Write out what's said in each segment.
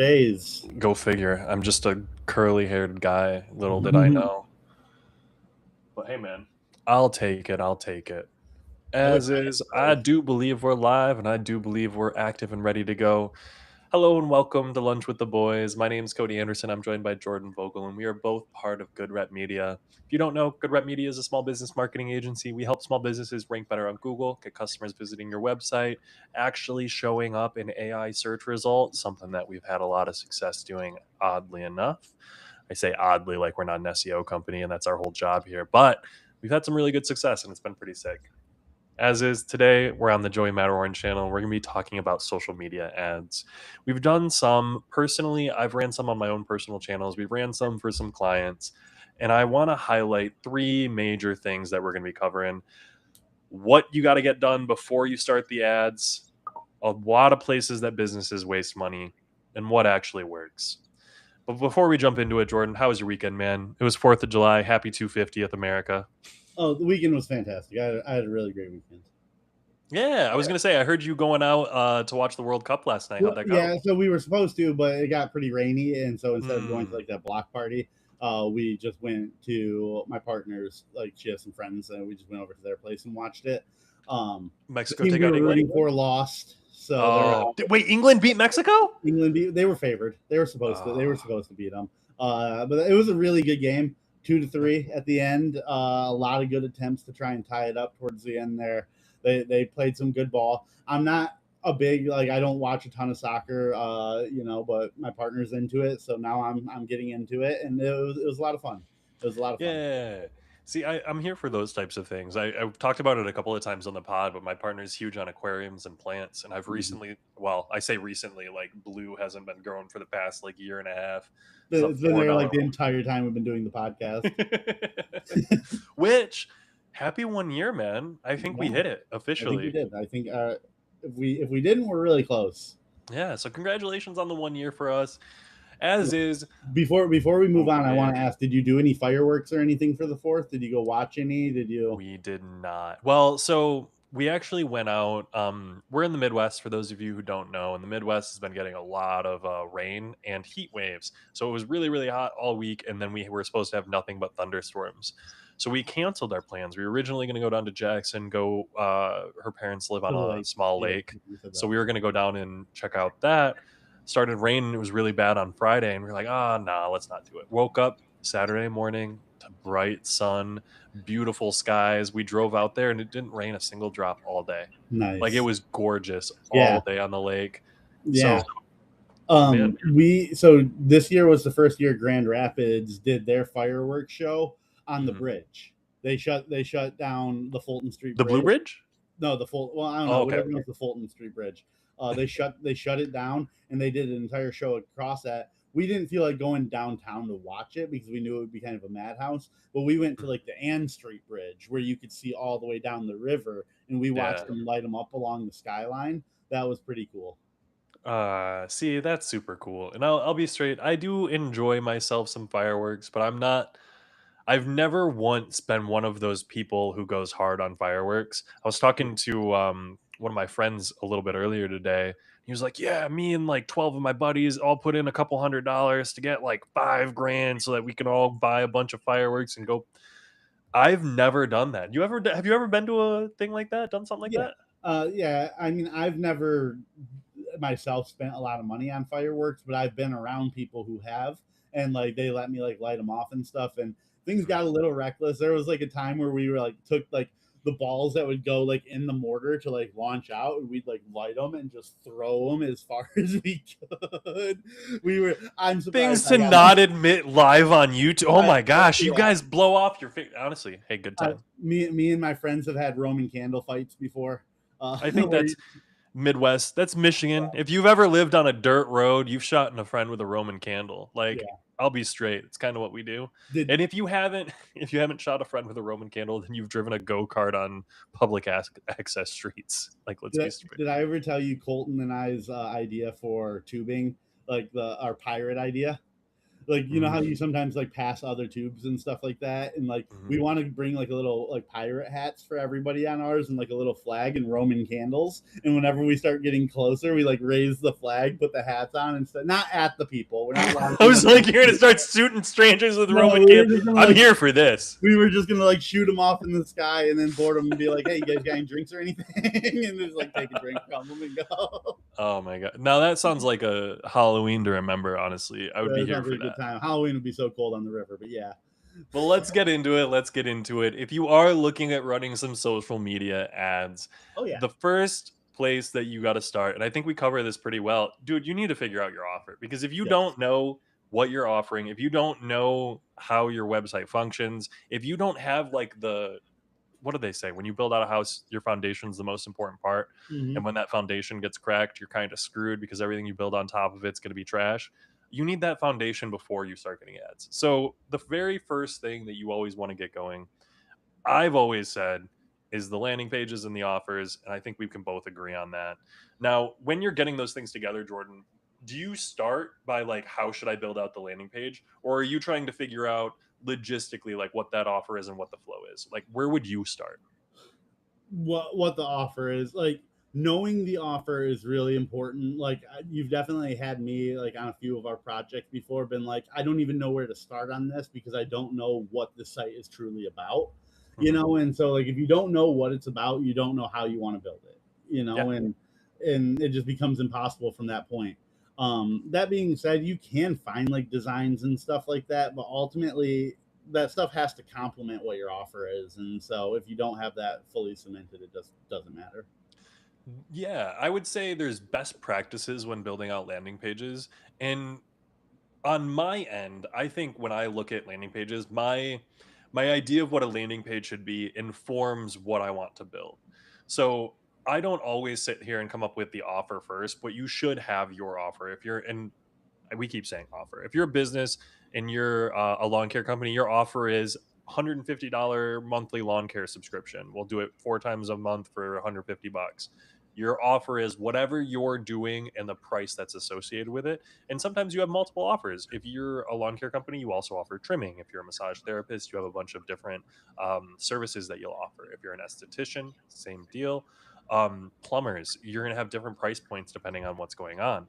days. Go figure. I'm just a curly-haired guy. Little did I know. But hey, man, I'll take it. I'll take it. I wish As I is, I do believe we're live and I do believe we're active and ready to go. Hello and welcome to Lunch with the Boys. My name is Cody Anderson. I'm joined by Jordan Vogel, and we are both part of Good Rep Media. If you don't know, Good Rep Media is a small business marketing agency. We help small businesses rank better on Google, get customers visiting your website, actually showing up in AI search results, something that we've had a lot of success doing, oddly enough. I say oddly like we're not an SEO company and that's our whole job here, but we've had some really good success and it's been pretty sick. As is today, we're on the Joey Matterhorn channel. We're going to be talking about social media ads. We've done some personally. I've ran some on my own personal channels. We've ran some for some clients. And I want to highlight three major things that we're going to be covering. What you got to get done before you start the ads, a lot of places that businesses waste money, and what actually works. But before we jump into it, Jordan, how was your weekend, man? It was 4th of July. Happy 250th America. Oh, the weekend was fantastic. I had a really great weekend. Yeah, I was gonna say I heard you going out to watch the World Cup last night. How'd Well, that go? yeah, so we were supposed to, but it got pretty rainy, and so instead of going to Hmm. like that block party, we just went to my partner's. Like she has some friends, and we just went over to their place and watched it. The Mexico team take we out were England? rooting for lost, so they're Oh, wait, England beat Mexico? England. They were favored. They were supposed to. They were Oh, supposed to beat them. But it was a really good game. 2-3 okay. at the end. A lot of good attempts to try and tie it up towards the end there. They played some good ball. I'm not a big like I don't watch a ton of soccer, but my partner's into it, so now I'm getting into it, and it was a lot of fun. It was a lot of fun. Yeah. See, I'm here for those types of things. I've talked about it a couple of times on the pod, but my partner's huge on aquariums and plants. And I've Mhm. recently, well, I say recently, like blue hasn't been growing for the past like year and a half. It's a It's been there like $4. the entire time we've been doing the podcast. Which, happy 1 year, man. I think we Yeah, hit it I think we officially. did. I think if we didn't, we're really close. Yeah, so congratulations on the 1 year for us. As is, Before we move oh on, I want to man, ask: did you do any fireworks or anything for the fourth? Did you go watch any? Did you? we did not. Well, so we actually went out. We're in the Midwest. For those of you who don't know, and the Midwest has been getting a lot of rain and heat waves. So it was really, really hot all week, and then we were supposed to have nothing but thunderstorms. So we canceled our plans. We were originally going to go down to Jackson. Go. Her parents live To on the a lake? small Yeah, lake, you said so that. we were going to go down and check out that. Started raining. It was really bad on Friday, and we were like, "Ah, oh, nah, let's not do it." Woke up Saturday morning to bright sun, beautiful skies. We drove out there and it didn't rain a single drop all day. Like it Nice. was gorgeous Yeah, all day on the lake. yeah. So, man, We so this year was the first year Grand Rapids did their fireworks show on the mhm. bridge. They shut down the Fulton Street The Blue Bridge. Bridge? No, the Fulton. Well, I don't Oh, know. okay. Whatever was the Fulton Street Bridge. They shut it down, and they did an entire show across that. We didn't feel like going downtown to watch it because we knew it would be kind of a madhouse. But we went to Mhm. like the Ann Street Bridge where you could see all the way down the river, and we Yeah. watched them light them up along the skyline. That was pretty cool. See, that's super cool. And I'll be straight. I do enjoy myself some fireworks, but I'm not. I've never once been one of those people who goes hard on fireworks. I was talking to one of my friends a little bit earlier today. He was like, "Yeah, me and like 12 of my buddies all put in a couple $100s to get like 5 grand so that we can all buy a bunch of fireworks and go." I've never done that. Have you ever been to a thing like that? Done something like Yeah. that? Yeah. I mean, I've never myself spent a lot of money on fireworks, but I've been around people who have, and like they let me like light them off and stuff. And things Mhm. got a little reckless. There was like a time where we were like took like the balls that would go like in the mortar to like launch out, and we'd like light them and just throw them as far as we could. I'm Things surprised I to got. not admit live on YouTube. Oh I, my gosh, you yeah. guys blow off your face. Honestly, hey, good time. Me and my friends have had Roman candle fights before. I think Where that's Midwest. That's Michigan. If you've ever lived on a dirt road, you've shot in a friend with a Roman candle. Like, yeah, I'll be straight. It's kind of what we do. did And if you haven't, if you haven't shot a friend with a Roman candle, then you've driven a go kart on public access streets. Like, let's Did be I, straight. did I ever tell you Colton and I's idea for tubing, like our pirate idea? Like, you know how you Mm, sometimes like pass other tubes and stuff like that, and like we mhm. want to bring like a little like pirate hats for everybody on ours, and like a little flag and Roman candles. And whenever we start getting closer, we like raise the flag, put the hats on, and stuff. Not at the people. We're not I launching was them. like, you're gonna start shooting strangers with No, Roman we were candles. just gonna I'm like here for this. we were just gonna like shoot them off in the sky and then board them and be like, "Hey, you guys got any drinks or anything?" And just like take a drink from them and go. Oh my god. Now that sounds like a Halloween to remember, honestly. I would Yeah, be it here sounds like for a good that. time. Halloween would be so cold on the river, but yeah. But let's get into it. Let's get into it. If you are looking at running some social media ads, Oh yeah. the first place that you got to start, and I think we cover this pretty well, dude, you need to figure out your offer. Because if you Yes. don't know what you're offering, if you don't know how your website functions, if you don't have like what do they say? When you build out a house, your foundation is the most important part. Hmm. And when that foundation gets cracked, you're kind of screwed because everything you build on top of it's going to be trash. You need that foundation before you start getting ads. So, the very first thing that you always want to get going, I've always said, is the landing pages and the offers. And I think we can both agree on that. Now, when you're getting those things together, Jordan, do you start by like, how should I build out the landing page? Or are you trying to figure out logistically like what that offer is and what the flow is? Like, where would you start? What the offer is, like knowing the offer is really important. Like you've definitely had me like on a few of our projects before been like, I don't even know where to start on this because I don't know what the site is truly about, you Mhm. know. And so like if you don't know what it's about, you don't know how you want to build it, you Yeah. know. And it just becomes impossible from that point. That being said, you can find like designs and stuff like that, but ultimately that stuff has to complement what your offer is. And so if you don't have that fully cemented, it just doesn't matter. Yeah, I would say there's best practices when building out landing pages. And on my end, I think when I look at landing pages, my idea of what a landing page should be informs what I want to build. So I don't always sit here and come up with the offer first, but you should have your offer. If you're and we keep saying offer. If you're a business and you're a lawn care company, your offer is $150 monthly lawn care subscription. We'll do it 4 times a month for 150 bucks. Your offer is whatever you're doing and the price that's associated with it. And sometimes you have multiple offers. If you're a lawn care company, you also offer trimming. If you're a massage therapist, you have a bunch of different services that you'll offer. If you're an esthetician, same deal. Plumbers, you're going to have different price points depending on what's going on.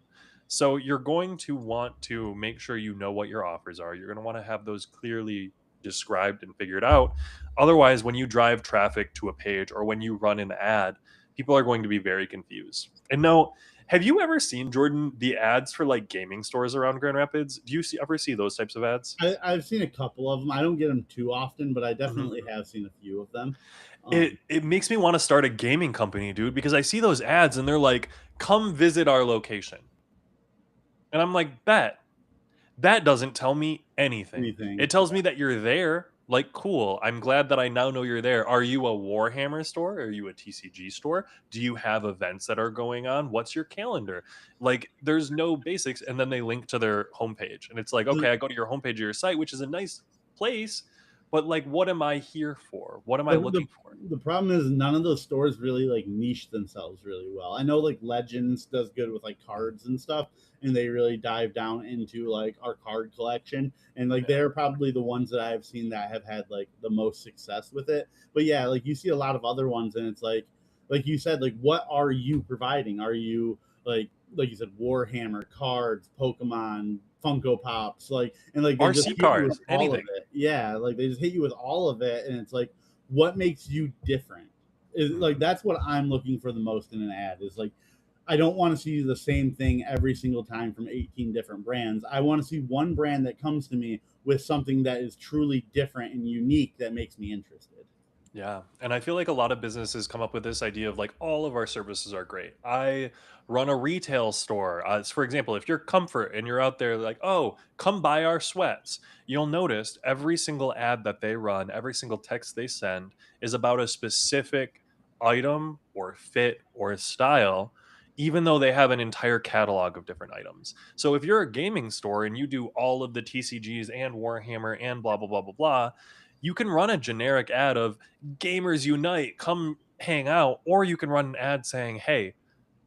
So you're going to want to make sure you know what your offers are. You're going to want to have those clearly described and figured out. Otherwise, when you drive traffic to a page or when you run an ad, people are going to be very confused. And no, have you ever seen, Jordan, the ads for like gaming stores around Grand Rapids? Do you ever see those types of ads? I've seen a couple of them. I don't get them too often, but I Mhm. definitely have seen a few of them. It makes me want to start a gaming company, dude, because I see those ads and they're like, "Come visit our location," and I'm like, "Bet." That doesn't tell me anything. Anything. It tells me that you're there. Like, cool. I'm glad that I now know you're there. Are you a Warhammer store? Are you a TCG store? Do you have events that are going on? What's your calendar? Like, there's no basics. And then they link to their homepage. And it's like, The, okay, I go to your homepage of your site, which is a nice place. But, like, what am I here for? What am I the, the looking for? the problem is none of those stores really like niche themselves really well. I know like Legends does good with like cards and stuff, and they really dive down into like our card collection, and like Yeah. they're probably the ones that I've seen that have had like the most success with it. But yeah, like you see a lot of other ones, and it's like you said, like what are you providing? Are you like you said, Warhammer cards, Pokemon, Funko Pops, like and like they just RC hit you with cars, all of anything. it. Yeah, like they just hit you with all of it, and it's like what makes you different is like Mhm. that's what I'm looking for the most in an ad is like I don't want to see the same thing every single time from 18 different brands. I want to see one brand that comes to me with something that is truly different and unique that makes me interested. Yeah. And I feel like a lot of businesses come up with this idea of like all of our services are great. I run a retail store. For example, if you're Comfort and you're out there like, oh, come buy our sweats, you'll notice every single ad that they run, every single text they send is about a specific item or fit or style, even though they have an entire catalog of different items. So if you're a gaming store and you do all of the TCGs and Warhammer and blah, blah, blah, blah, blah, you can run a generic ad of gamers unite, come hang out, or you can run an ad saying, hey,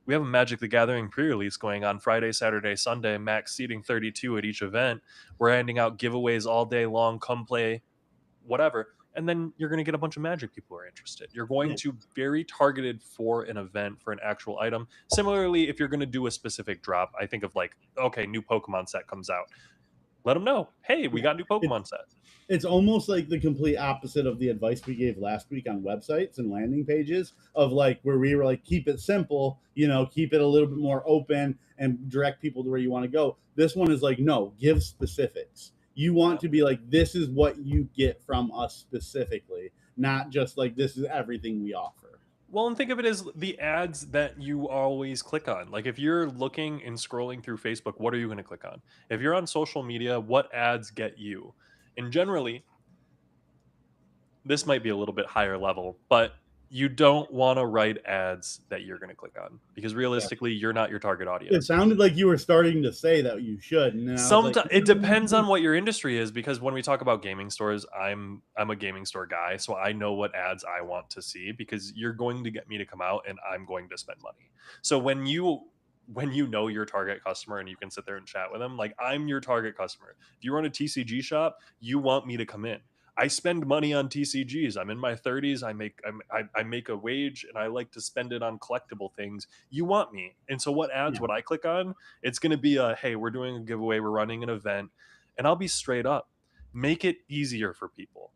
We have a Magic the Gathering pre-release going on Friday, Saturday, Sunday, max seating 32 at each event. We're handing out giveaways all day long. Come play, whatever. And then you're going to get a bunch of Magic people who are interested. You're going Yeah. to very targeted for an event, for an actual item. Similarly, if you're going to do a specific drop, I think of like, okay, new Pokemon set comes out. Let them know, hey, we Yeah. got new It, Pokemon set. it's almost like the complete opposite of the advice we gave last week on websites and landing pages of like where we were like keep it simple, keep it a little bit more open and direct people to where you want to go. This one is like, no, give specifics. You want Yeah. to be like, this is what you get from us specifically, not just like this is everything we offer. Well, and think of it as the ads that you always click on. Like if you're looking and scrolling through Facebook, what are you going to click on? If you're on social media, what ads get you? And generally, this might be a little bit higher level, but you don't want to write ads that you're going to click on because Yeah. realistically, you're not your target It audience. sounded like you were starting to say that you should, and then I was like, Sometimes it depends on what your industry is because when we talk about gaming stores, I'm a gaming store guy, so I know what ads I want to see because you're going to get me to come out and I'm going to spend money. So when you know your target customer and you can sit there and chat with them, like I'm your target customer. If you run a TCG shop, you want me to come in. I spend money on TCGs. I'm in my 30s. I make a wage and I like to spend it on collectible things. You want me. And so what ads yeah, would I click on? It's going to be a, hey, we're doing a giveaway, we're running an event, and I'll be straight up. Make it easier for people.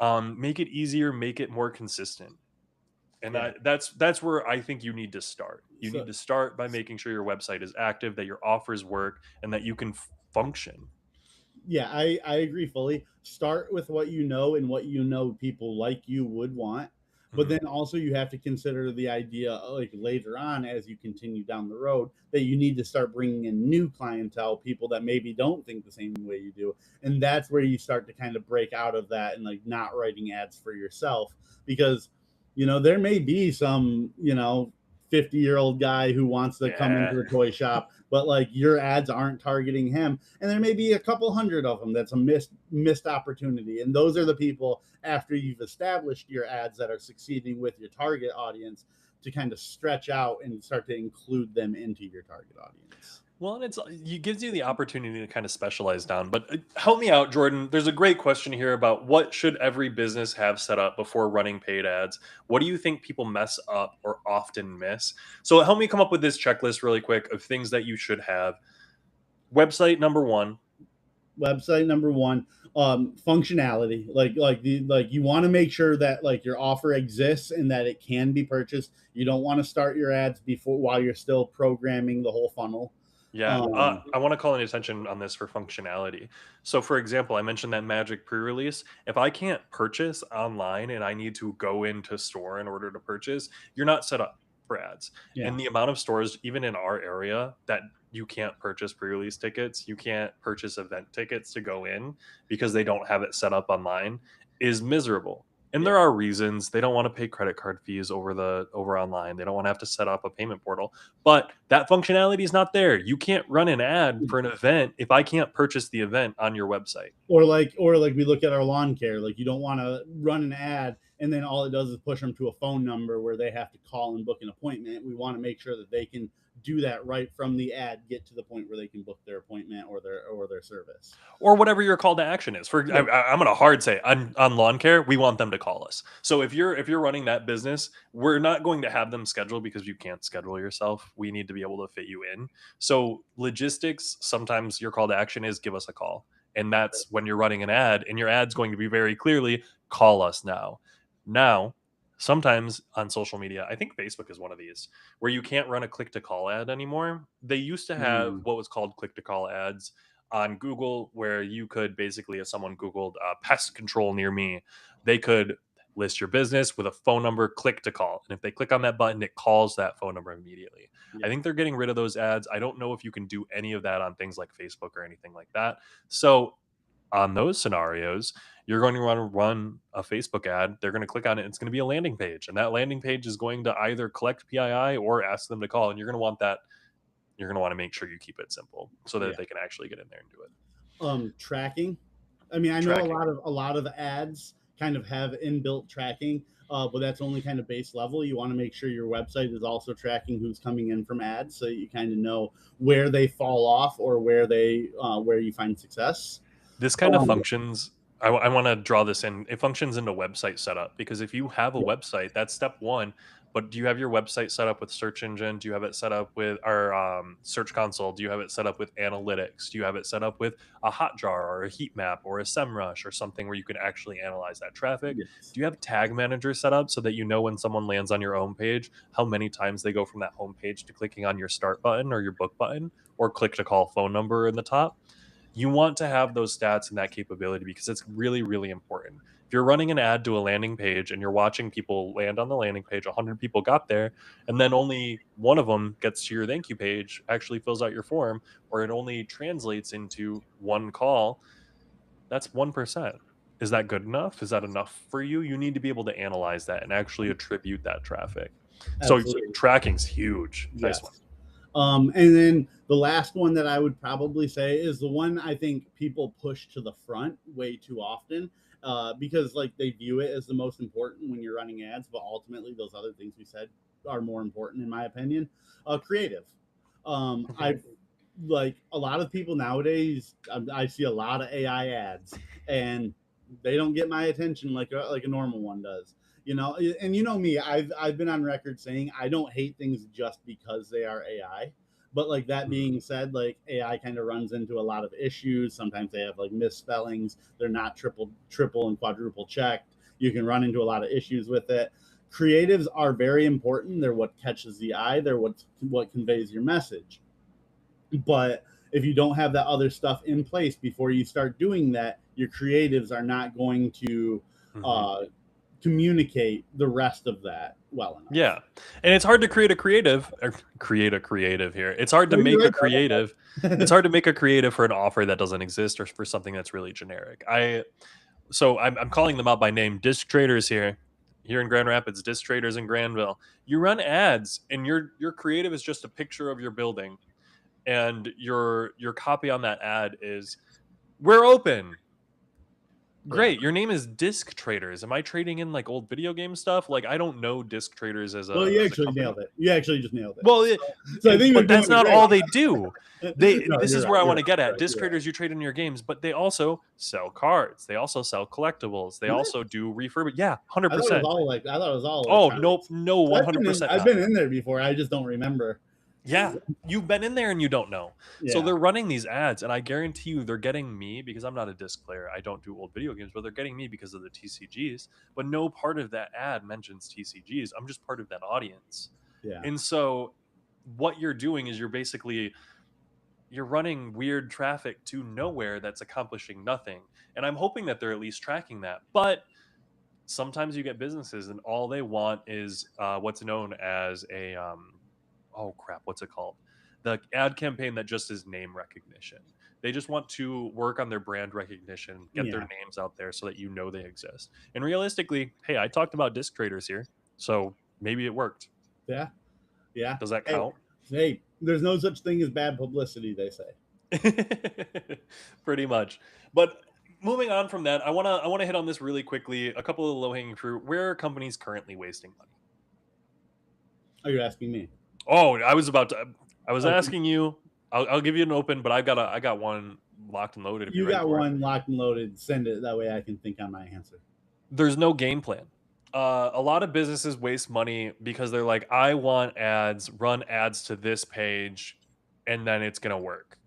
Make it easier, make it more consistent. And yeah. that's where I think you need to start. You So need to start by making sure your website is active, that your offers work, and that you can function. yeah, I agree fully. Start with what you know and what you know people like you would want. But Mhm. then also you have to consider the idea like later on as you continue down the road that you need to start bringing in new clientele, people that maybe don't think the same way you do. And that's where you start to kind of break out of that and like not writing ads for yourself because there may be some, 50-year-old guy who wants to come Yeah. into the toy shop, but like your ads aren't targeting him, and there may be a couple hundred of them. That's a missed opportunity, and those are the people after you've established your ads that are succeeding with your target audience to kind of stretch out and start to include them into your target audience. Well, and it gives you the opportunity to kind of specialize down. But help me out, Jordan. There's a great question here about what should every business have set up before running paid ads. What do you think people mess up or often miss? So help me come up with this checklist really quick of things that you should have. Website number one. Website number one, functionality, like you want to make sure that like your offer exists and that it can be purchased. You don't want to start your ads before while you're still programming the whole funnel. Yeah, um I want to call an attention on this for functionality. So, for example, I mentioned that Magic pre-release. If I can't purchase online and I need to go into store in order to purchase, you're not set up for ads. yeah, And the amount of stores, even in our area, that you can't purchase pre-release tickets, you can't purchase event tickets to go in because they don't have it set up online, is miserable. And yeah, there are reasons they don't want to pay credit card fees over online. They don't want to have to set up a payment portal, but that functionality is not there. You can't run an ad for an event if I can't purchase the event on your website. or like we look at our lawn care, like you don't want to run an ad and then all it does is push them to a phone number where they have to call and book an appointment. We want to make sure that they can do that right from the ad, get to the point where they can book their appointment or their service. Or whatever your call to action is. Yeah, I'm going to hard say on lawn care, we want them to call us. So if you're running that business, we're not going to have them scheduled because you can't schedule yourself. We need to be able to fit you in. So logistics, sometimes your call to action is give us a call. And that's when you're running an ad, and your ad's going to be very clearly call us now. Now, sometimes on social media, I think Facebook is one of these where you can't run a click to call ad anymore. They used to have mm, what was called click to call ads on Google, where you could basically, if someone Googled pest control near me, they could list your business with a phone number, click to call. And if they click on that button, it calls that phone number immediately. I yeah, think they're getting rid of those ads. I don't know if you can do any of that on things like Facebook or anything like that. So, on those scenarios, you're going to want to run a Facebook ad. They're going to click on it. It's going to be a landing page. And that landing page is going to either collect PII or ask them to call. And you're going to want that. You're going to want to make sure you keep it simple so that yeah. they can actually get in there and do it. Tracking. I mean, I know a Tracking. lot of ads kind of have inbuilt tracking, but that's only kind of base level. You want to make sure your website is also tracking who's coming in from ads, so you kind of know where they fall off or where you find success. This kind of Um, functions. I want to draw this in. It functions into website setup because if you have a yeah, website, that's step one. But do you have your website set up with search engine? Do you have it set up with our search console? Do you have it set up with analytics? Do you have it set up with a Hotjar or a heat map or a SEMrush or something where you can actually analyze that traffic? yes, Do you have tag manager set up so that you know when someone lands on your home page, how many times they go from that home page to clicking on your start button or your book button or click to call phone number in the top? You want to have those stats and that capability because it's really, really important. If you're running an ad to a landing page and you're watching people land on the landing page, 100 people got there, and then only one of them gets to your thank you page, actually fills out your form, or it only translates into one call, that's 1%. Is that good enough? Is that enough for you? You need to be able to analyze that and actually attribute that traffic. So absolutely. tracking's huge. Nice one. Yes. And then the last one that I would probably say is the one I think people push to the front way too often, because like they view it as the most important when you're running ads, but ultimately those other things we said are more important in my opinion. Creative. I've like a lot of people nowadays. I see a lot of AI ads, and they don't get my attention like a normal one does. And you know me, I've been on record saying I don't hate things just because they are AI. But like that Mhm. being said, like AI kind of runs into a lot of issues. Sometimes they have like misspellings. They're not triple and quadruple checked. You can run into a lot of issues with it. Creatives are very important. They're what catches the eye. They're what conveys your message. But if you don't have that other stuff in place before you start doing that, your creatives are not going to Mhm. uh, communicate the rest of that well enough. Yeah, and it's hard to create a creative or create a creative here. It's hard to No, you're make a right. creative. It's Though. hard to make a creative for an offer that doesn't exist or for something that's really generic. I'm calling them out by name. Disc traders here in Grand Rapids, disc traders in Granville. You run ads, and your creative is just a picture of your building, and your copy on that ad is "We're open." Yeah. Great. Your name is Disc Traders. Am I trading in like old video game stuff? Like I don't know Disc Traders as Well, a you as a actually company. nailed it. You actually just nailed it. Well, So I think they're but doing that's a not great. all they do. They No, This you're is right. where I You're want right. to get You're at. right. Disc You're right. traders, you trade in your games, but they also sell cards. They also sell collectibles. They What? also do refurb. Yeah, hundred I thought it was percent. all like I thought it was all Oh nope, electronics. no, So one hundred percent I've not. been in there before. I just don't remember. Yeah, you've been in there and you don't know. So Yeah. they're running these ads, and I guarantee you they're getting me because I'm not a disc player. I don't do old video games, but they're getting me because of the TCGs. But no part of that ad mentions TCGs. I'm just part of that audience. Yeah. And so what you're doing is you're running weird traffic to nowhere that's accomplishing nothing. And I'm hoping that they're at least tracking that. But sometimes you get businesses and all they want is what's known as a oh crap, what's it called? The ad campaign that just is name recognition. They just want to work on their brand recognition, get their Yeah. names out there so that you know they exist. And realistically, hey, I talked about disc traders here, so maybe it worked. Yeah. Yeah. Does that Hey, count? hey, there's no such thing as bad publicity, they say. Pretty much. But moving on from that, I wanna hit on this really quickly. A couple of low hanging fruit. Where are companies currently wasting money? Are you asking me? Oh, I was about to. I was Okay. asking you. I'll give you an open, but I got one locked and loaded if you're You ready got for it. one locked and loaded. Send it. That way I can think on my answer. There's no game plan. A lot of businesses waste money because they're like, I want ads, run ads to this page, and then it's gonna work.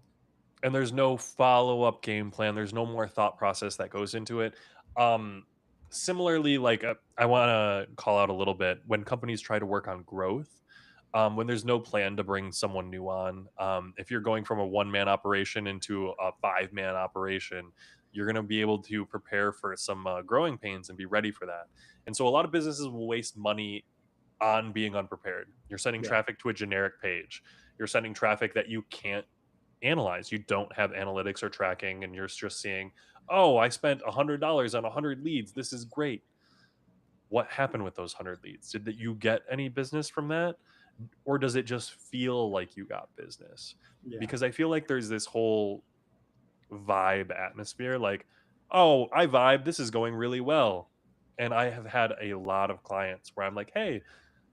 And there's no follow-up game plan. There's no more thought process that goes into it. Um, Similarly, like I want to call out a little bit when companies try to work on growth. When there's no plan to bring someone new on, if you're going from a one-man operation into a five-man operation, you're going to be able to prepare for some growing pains and be ready for that. And so, a lot of businesses will waste money on being unprepared. You're sending Yeah. traffic to a generic page. You're sending traffic that you can't analyze. You don't have analytics or tracking, and you're just seeing, oh, I spent $100 on 100 leads. This is great. What happened with those 100 leads? Did that you get any business from that, or does it just feel like you got business? Yeah. Because I feel like there's this whole vibe atmosphere, like, oh, I vibe. This is going really well. And I have had a lot of clients where I'm like, hey,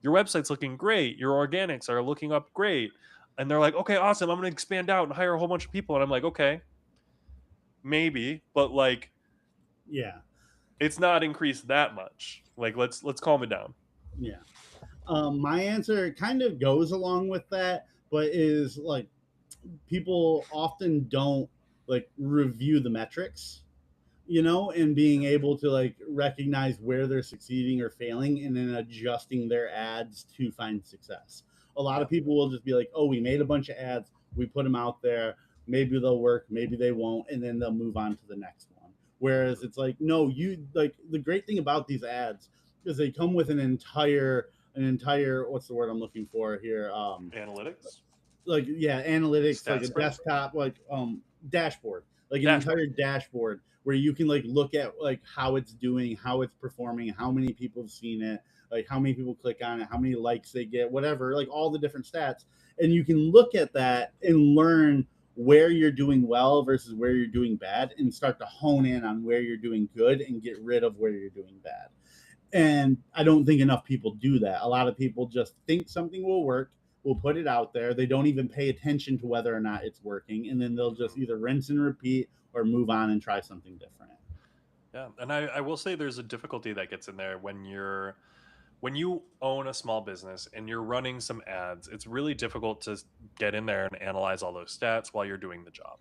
your website's looking great. Your organics are looking up great. And they're like, okay, awesome. I'm going to expand out and hire a whole bunch of people. And I'm like, okay, maybe, but like, Yeah, it's not increased that much. Like, let's calm it down. yeah. My answer kind of goes along with that, but is like people often don't like review the metrics, and being able to like recognize where they're succeeding or failing and then adjusting their ads to find success. A lot Yeah. of people will just be like, oh, we made a bunch of ads, we put them out there, maybe they'll work, maybe they won't, and then they'll move on to the next one. Whereas it's like, no, you like the great thing about these ads is they come with an entire what's the word I'm looking for here? Analytics, Like yeah, analytics, like stat a spread, desktop, like dashboard, like an dashboard. entire dashboard where you can like look at like how it's doing, how it's performing, how many people have seen it, like how many people click on it, how many likes they get, whatever, like all the different stats. And you can look at that and learn where you're doing well versus where you're doing bad and start to hone in on where you're doing good and get rid of where you're doing bad. And I don't think enough people do that. A lot of people just think something will work, will put it out there. They don't even pay attention to whether or not it's working. And then they'll just Mhm. either rinse and repeat or move on and try something different. Yeah, and I will say there's a difficulty that gets in there when you own a small business and you're running some ads. It's really difficult to get in there and analyze all those stats while you're doing the job.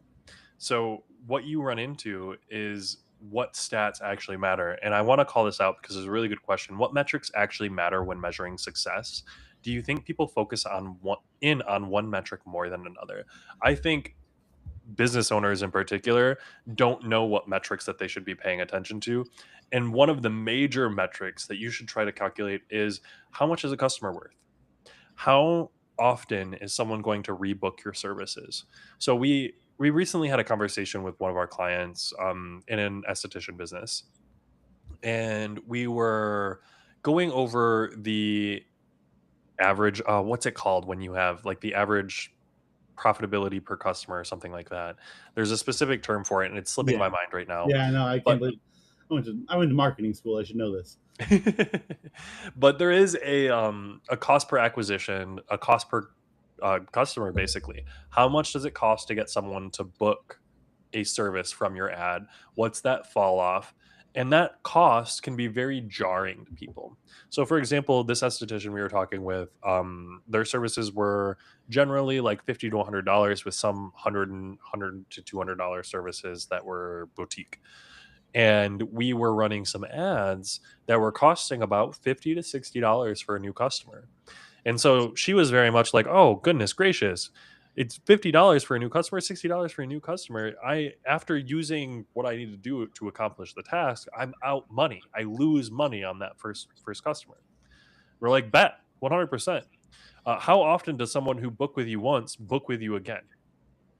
So what you run into is what stats actually matter. And I want to call this out because it's a really good question. What metrics actually matter when measuring success? Do you think people focus on one metric more than another? I think business owners in particular don't know what metrics that they should be paying attention to. And one of the major metrics that you should try to calculate is how much is a customer worth? How often is someone going to rebook your services? So we recently had a conversation with one of our clients in an esthetician business, and we were going over the average. What's it called when you have like the average profitability per customer or something like that? There's a specific term for it, and it's slipping Yeah. my mind right now. Yeah, I know. I can't But believe I went to marketing school. I should know this. but there is a cost per acquisition, a cost per customer, basically. How much does it cost to get someone to book a service from your ad? What's that fall off? And that cost can be very jarring to people. So, for example, this esthetician we were talking with, their services were generally like $50 to $100, with some hundred to $200 services that were boutique. And we were running some ads that were costing about $50 to $60 for a new customer. And so she was very much like, "Oh, goodness gracious. It's $50 for a new customer, $60 for a new customer. I After using what I need to do to accomplish the task, I'm out money. I lose money on that first customer." We're like, "Bet, 100%. How often does someone who book with you once book with you again?"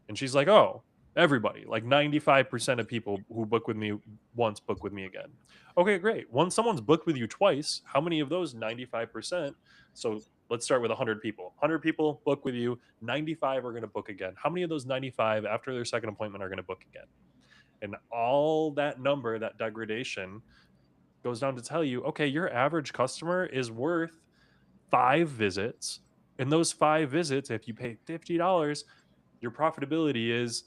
And she's like, "Oh, everybody, like 95% of people who book with me once book with me again." Okay, great. Once someone's booked with you twice, how many of those 95%? So let's start with 100 people. 100 people book with you, 95 are going to book again. How many of those 95 after their second appointment are going to book again? And all that number, that degradation goes down to tell you, okay, your average customer is worth 5 visits. And those 5 visits, if you pay $50, your profitability is,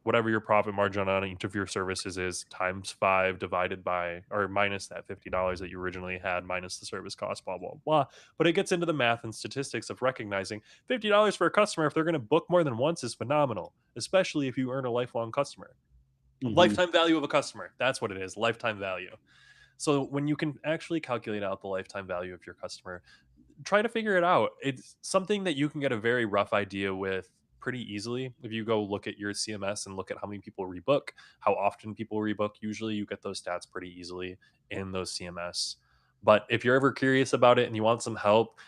whatever your profit margin on each of your services is, times 5 divided by or minus that $50 that you originally had, minus the service cost, blah blah blah. But it gets into the math and statistics of recognizing $50 for a customer, if they're going to book more than once, is phenomenal, especially if you earn a lifelong customer. Hmm. Lifetime value of a customer, that's what it is, lifetime value. So when you can actually calculate out the lifetime value of your customer, try to figure it out. It's something that you can get a very rough idea with pretty easily. If you go look at your CMS and look at how many people rebook, how often people rebook, usually you get those stats pretty easily in those CMS. But if you're ever curious about it and you want some help,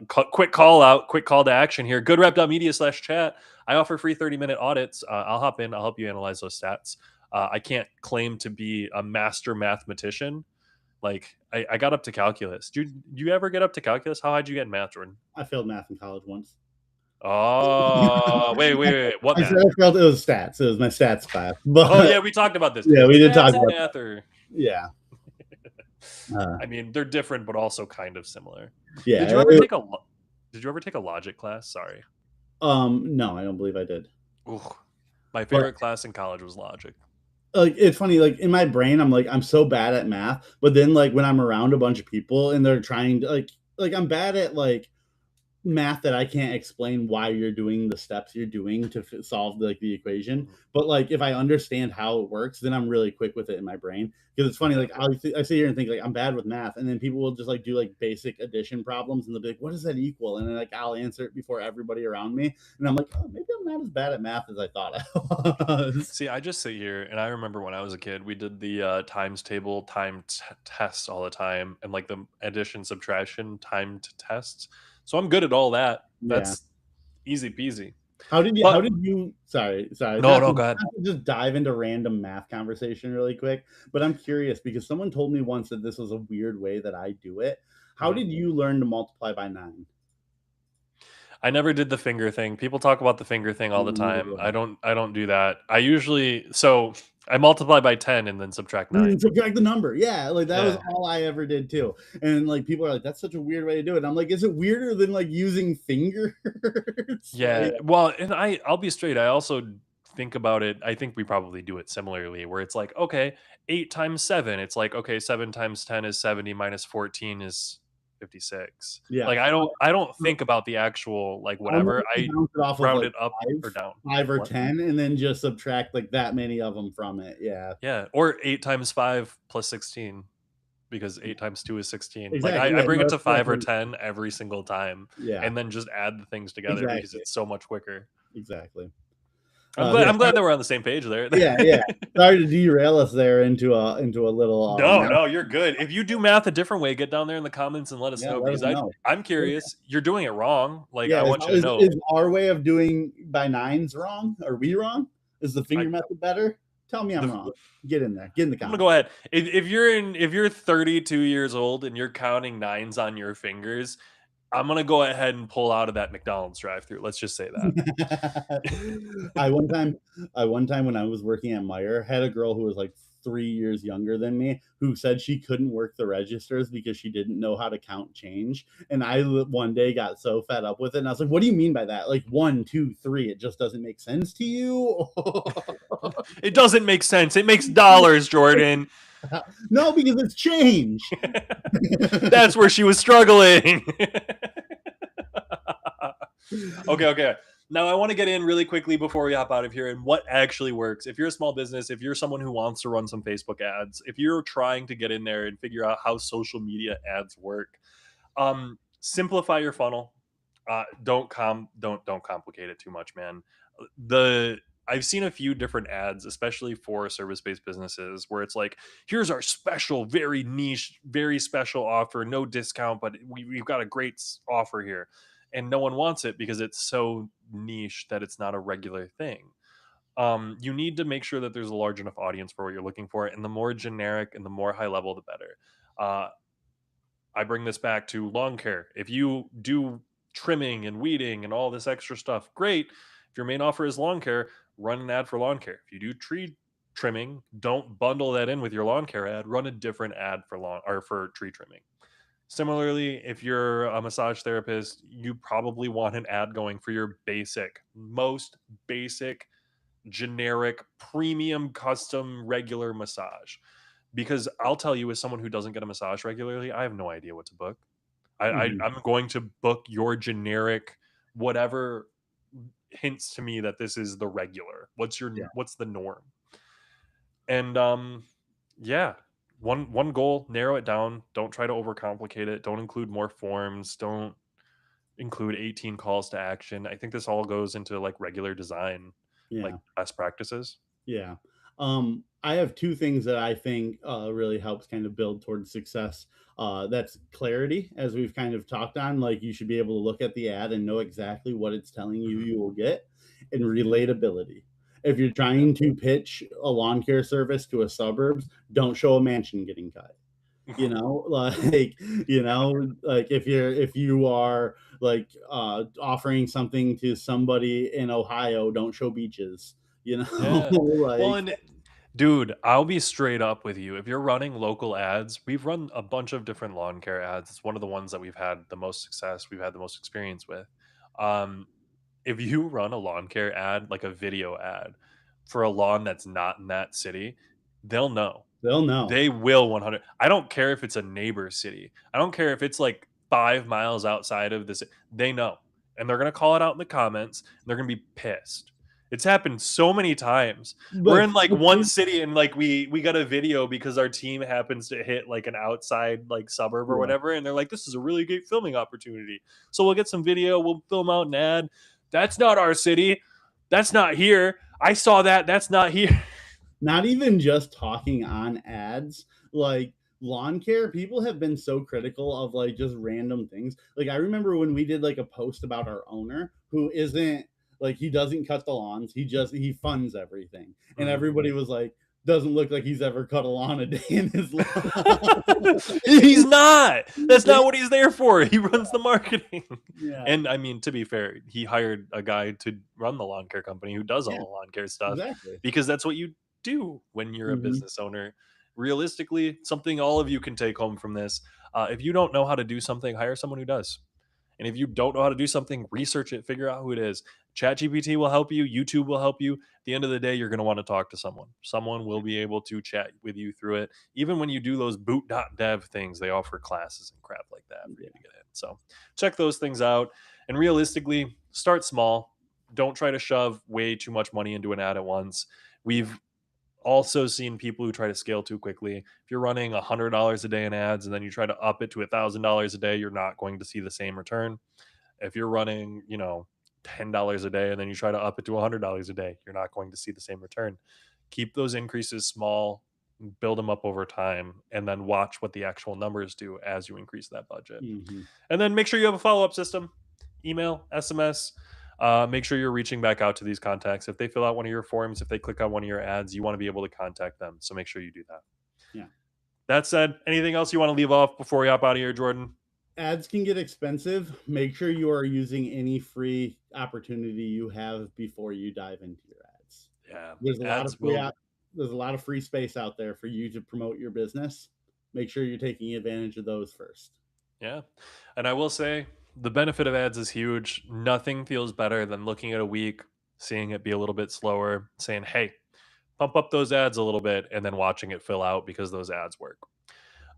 quick call out, quick call to action here. Goodrep.media/chat. I offer free 30-minute audits. I'll hop in, I'll help you analyze those stats. I can't claim to be a master mathematician. Like I got up to calculus. Do you ever get up to calculus? How high did you get in math, Jordan? I failed math in college once. Oh, wait. What I said math? I failed. It was stats. It was my stats class. Oh But yeah, we talked about this. yeah, we did Stats talk and about math that. are Yeah. Uh, I mean, they're different, but also kind of similar. Did yeah. you ever take a Did you ever take a logic class? Sorry. No, I don't believe I did. Ooh, my But favorite class in college was logic. like it's funny, like in my brain, I'm like I'm so bad at math, but then like when I'm around a bunch of people and they're trying to like I'm bad at like math that I can't explain why you're doing the steps you're doing to solve like the equation. Mhm. But like if I understand how it works, then I'm really quick with it in my brain. Because it's funny, Yeah. like I sit here and think like I'm bad with math, and then people will just like do like basic addition problems, and they'll be like, "What does that equal?" And then like I'll answer it before everybody around me, and I'm like, "Oh, maybe I'm not as bad at math as I thought I was." See, I just sit here and I remember when I was a kid, we did the times table tests all the time and like the addition, subtraction, timed tests. So I'm good at all that. Yeah. That's easy peasy. How But did you sorry, no, no, go ahead. not to just dive into random math conversation really quick, but I'm curious because someone told me once that this was a weird way that I do it. How Mhm. did you learn to multiply by 9? I never did the finger thing. People talk about the finger thing all the time. I don't do that. I usually I multiply by 10 and then subtract 9. Subtract the number. Yeah, like that was Yeah. all I ever did too. And like people are like, that's such a weird way to do it. And I'm like, is it weirder than like using fingers? Yeah. Like, Well, and I'll be straight. I also think about it. I think we probably do it similarly where it's like, okay, 8 times 7. It's like, okay, 7 times 10 is 70 minus 14 is 56. yeah. Like I don't think about the actual like I'll whatever. normally I bounce it off of round like it up or five, down. 5 or What? 10, and then just subtract like that many of them from it. Yeah. Yeah, or 8 times 5 plus 16 because 8 times 2 is 16. Like Exactly. I Yeah. bring No, it that's to 5 or exactly. 10 every single time Yeah. and then just add the things together because Exactly. it's so much quicker. Exactly. I'm Yeah. glad that we're on the same page there. Yeah. Yeah. Sorry to derail us there into a little No, no, you're good. If you do math a different way, get down there in the comments and let us yeah. know Let us because know. I'm curious. You're doing it wrong. Like Yeah. I Is, want you to is, know. is our way of doing by nines wrong? Are we wrong? Is the I finger method better? Tell me I'm the wrong. Get in there. Get in the I'm gonna comments. go ahead. If you're 32 years old and you're counting nines on your fingers, I'm gonna go ahead and pull out of that McDonald's drive-through. Let's just say that. I one time, I one time when I was working at Meyer, had a girl who was like 3 years younger than me who said she couldn't work the registers because she didn't know how to count change. And one day got so fed up with it, and I was like, "What do you mean by that? Like one, two, three? It just doesn't make sense to you?" It doesn't make sense. It makes dollars, Jordan. No, because it's change. That's where she was struggling. Okay, okay. Now I want to get in really quickly before we hop out of here and what actually works. If you're a small business, if you're someone who wants to run some Facebook ads, if you're trying to get in there and figure out how social media ads work, simplify your funnel. Don't complicate it too much, man. The I've seen a few different ads, especially for service-based businesses, where it's like, here's our special, very niche, very special offer, no discount, but we've got a great offer here. And no one wants it because it's so niche that it's not a regular thing. You need to make sure that there's a large enough audience for what you're looking for. And the more generic and the more high level, the better. Uh, I bring this back to lawn care. If you do trimming and weeding and all this extra stuff, great. If your main offer is lawn care, run an ad for lawn care. If you do tree trimming, don't bundle that in with your lawn care ad. Run a different ad for lawn or for tree trimming. Similarly, if you're a massage therapist, you probably want an ad going for your most basic, generic, premium, custom, regular massage. Because I'll tell you, as someone who doesn't get a massage regularly, I have no idea what to book. Mhm. I'm going to book your generic, whatever hints to me that this is the regular. Yeah. What's the norm? And yeah, one goal, narrow it down. Don't try to overcomplicate it. Don't include more forms. Don't include 18 calls to action. I think this all goes into like regular design, like Yeah. best practices. Yeah. I have two things that I think really helps kind of build towards success. That's clarity, as we've kind of talked on. Like you should be able to look at the ad and know exactly what it's telling you Mhm. you will get, and relatability. If you're Yeah. trying to pitch a lawn care service to a suburbs, don't show a mansion getting cut. You know, like like if you are like offering something to somebody in Ohio, don't show beaches. You know, Yeah. Well, like and Dude, I'll be straight up with you. If you're running local ads, we've run a bunch of different lawn care ads. It's one of the ones that we've had the most success, we've had the most experience with. Um, if you run a lawn care ad, like a video ad for a lawn that's not in that city, they'll know. They'll know. They will 100. I don't care if it's a neighbor city. I don't care if it's like 5 miles outside of this. They know. And they're going to call it out in the comments and they're going to be pissed. It's happened so many times. We're But in like the one crazy, city and like we got a video because our team happens to hit like an outside like suburb or yeah. whatever and they're like this is a really great filming opportunity. So we'll get some video, we'll film out an ad. That's not our city. That's not here. I saw that. That's not here. Not even just talking on ads, like lawn care, people have been so critical of like just random things. Like I remember when we did like a post about our owner who isn't like he doesn't cut the lawns, he funds everything. And Mhm. everybody was like, doesn't look like he's ever cut a lawn a day in his life. He's not. That's not what he's there for. He runs the marketing. Yeah. And I mean, to be fair, he hired a guy to run the lawn care company who does all Yeah, the lawn care stuff exactly. because that's what you do when you're a Hmm. business owner. Realistically, something all of you can take home from this. If you don't know how to do something, hire someone who does. And if you don't know how to do something, research it, figure out who it is. ChatGPT will help you, YouTube will help you. At the end of the day, you're going to want to talk to someone. Someone will be able to chat with you through it. Even when you do those boot.dev things, they offer classes and crap like that for you to Yeah. get in. So check those things out. And realistically, start small. Don't try to shove way too much money into an ad at once. We've also seen people who try to scale too quickly. If you're running $100 a day in ads and then you try to up it to $1,000 a day, you're not going to see the same return. If you're running, $10 a day and then you try to up it to $100 a day, you're not going to see the same return. Keep those increases small, build them up over time, and then watch what the actual numbers do as you increase that budget. Hmm. And then make sure you have a follow up system, email, SMS. Make sure you're reaching back out to these contacts. If they fill out one of your forms, if they click on one of your ads, you want to be able to contact them. So make sure you do that. Yeah. That said, anything else you want to leave off before we hop out of here, Jordan? Ads can get expensive. Make sure you are using any free opportunity you have before you dive into your ads. Yeah, There's a lot of ads will. there's a lot of free space out there for you to promote your business. Make sure you're taking advantage of those first. Yeah. And I will say the benefit of ads is huge. Nothing feels better than looking at a week, seeing it be a little bit slower, saying, hey, pump up those ads a little bit, and then watching it fill out because those ads work.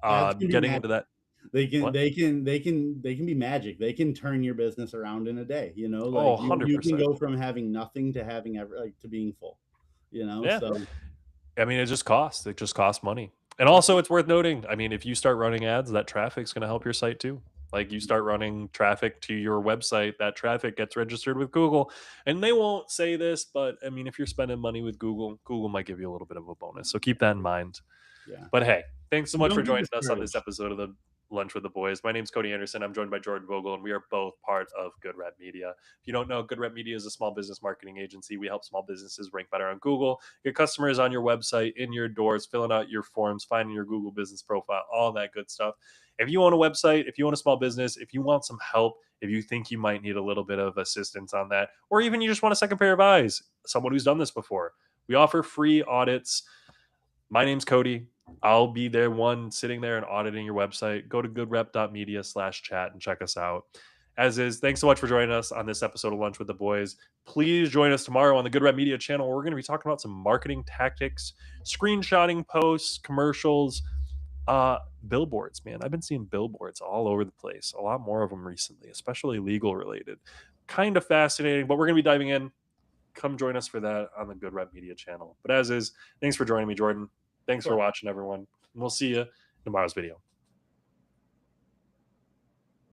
Ads can be Getting magic. into that. What? They can be magic. They can turn your business around in a day. Oh, Like you can 100%. go from having nothing to having like to being full. Yeah. So I mean, it just costs. It just costs money. And yep, also, it's worth noting. I mean, if you start running ads, that traffic's going to help your site too. Like you start running traffic to your website, that traffic gets registered with Google. And they won't say this, but I mean, if you're spending money with Google, Google might give you a little bit of a bonus. So keep that in mind. yeah. But hey, thanks so much for Don't get joining us on this discouraged. episode of the Lunch with the Boys. My name's Cody Anderson. I'm joined by Jordan Vogel, and we are both part of Good Rep Media. If you don't know, Good Rep Media is a small business marketing agency. We help small businesses rank better on Google, get customers on your website, in your doors, filling out your forms, finding your Google business profile, all that good stuff. If you own a website, if you own a small business, if you want some help, if you think you might need a little bit of assistance on that, or even you just want a second pair of eyes, someone who's done this before, we offer free audits. My name's Cody. I'll be there one sitting there and auditing your website. Go to goodrep.media/chat and check us out. As is, thanks so much for joining us on this episode of Lunch with the Boys. Please join us tomorrow on the Good Rep Media channel where we're going to be talking about some marketing tactics, screenshotting posts, commercials, billboards, man. I've been seeing billboards all over the place, a lot more of them recently, especially legal related. Kind of fascinating, but we're going to be diving in. Come join us for that on the Good Rep Media channel. But as is, thanks for joining me, Jordan. Thanks for watching, everyone. And we'll see you in tomorrow's video.